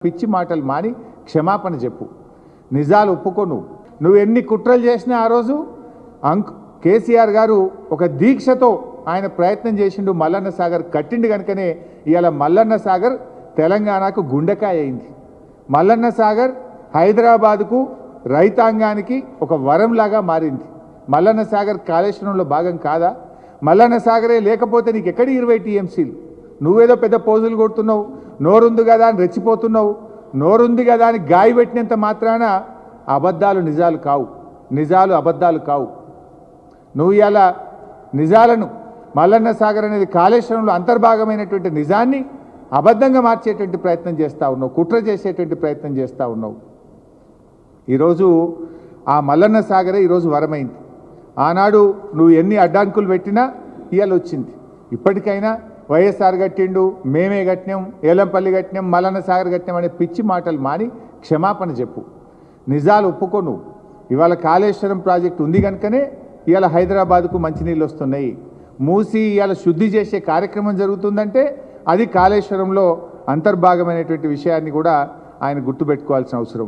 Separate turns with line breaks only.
పిచ్చి మాటలు మాని క్షమాపణ చెప్పు, నిజాలు ఒప్పుకో. నువ్వు ఎన్ని కుట్రలు చేసినా ఆ రోజు కేసీఆర్ గారు ఒక దీక్షతో ఆయన ప్రయత్నం చేసిండు, మల్లన్న సాగర్ కట్టిండు కనుకనే ఇవాళ మల్లన్న సాగర్ తెలంగాణకు గుండెకాయ అయింది. మల్లన్న సాగర్ హైదరాబాద్కు రైతాంగానికి ఒక వరంలాగా మారింది. మల్లన్న సాగర్ కాళేశ్వరంలో భాగం కాదా? మల్లన్న సాగరే లేకపోతే నీకు ఎక్కడి 20 టీఎంసీలు? నువ్వేదో పెద్ద పోజులు కొడుతున్నావు, నోరుంది కదా అని రెచ్చిపోతున్నావు. నోరుంది కదా అని గాయ పెట్టినంత మాత్రాన అబద్ధాలు నిజాలు కావు, నిజాలు అబద్ధాలు కావు. నువ్వు ఇలా నిజాలను మల్లన్న సాగర్ అనేది కాళేశ్వరంలో అంతర్భాగమైనటువంటి నిజాన్ని అబద్ధంగా మార్చేటువంటి ప్రయత్నం చేస్తూ ఉన్నావు, కుట్ర చేసేటువంటి ప్రయత్నం చేస్తూ ఉన్నావు. ఈరోజు ఆ మల్లన్న సాగరే ఈరోజు వరమైంది. ఆనాడు నువ్వు ఎన్ని అడ్డంకులు పెట్టినా ఇవాళ వచ్చింది. ఇప్పటికైనా వైఎస్ఆర్ కట్టిండు, మేమే కట్టినాం, ఏలంపల్లి కట్టినాం, మల్లన్న సాగర్ కట్టినాం అనే పిచ్చి మాటలు మాని క్షమాపణ చెప్పు, నిజాలు ఒప్పుకో. నువ్వు ఇవాళ కాళేశ్వరం ప్రాజెక్టు ఉంది కనుకనే ఇవాళ హైదరాబాద్కు మంచినీళ్ళు వస్తున్నాయి. మూసి ఇవాళ శుద్ధి చేసే కార్యక్రమం జరుగుతుందంటే అది కాళేశ్వరంలో అంతర్భాగమైనటువంటి విషయాన్ని కూడా ఆయన గుర్తుపెట్టుకోవాల్సిన అవసరం ఉంది.